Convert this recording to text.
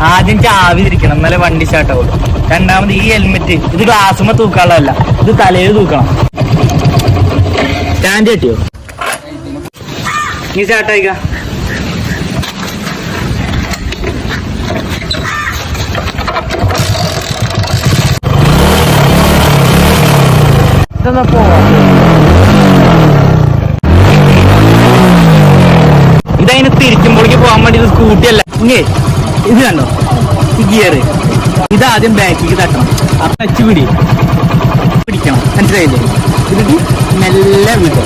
ആദ്യം ചാവി തിരിക്കണം, എന്നാലേ വണ്ടി സ്റ്റാർട്ടാവുള്ളൂ. രണ്ടാമത് ഈ ഹെൽമെറ്റ് ഇത് ഗ്ലാസുമ്മ തൂക്കാനുള്ളതല്ല, ഇത് തലയിൽ തൂക്കണം. സ്റ്റാൻഡ് കിട്ടിയോ? നീ സ്റ്റാർട്ടായിക്ക. ഇതെന്നാ പോവാ. ഇതതിന് തിരിച്ചുമ്പോഴേക്ക് പോകാൻ വേണ്ടി ഇത് സ്കൂട്ടി അല്ല. ഇങ്ങേ ഇത് കണ്ടോ, ഈ ഗിയർ ഇതാദ്യം ബാക്കിക്ക് തട്ടണം. ആ ടച്ച് പിടിക്കണം, മനസ്സിലായില്ലേ? എന്നിട്ട് മെല്ലെ വിട്ടോ.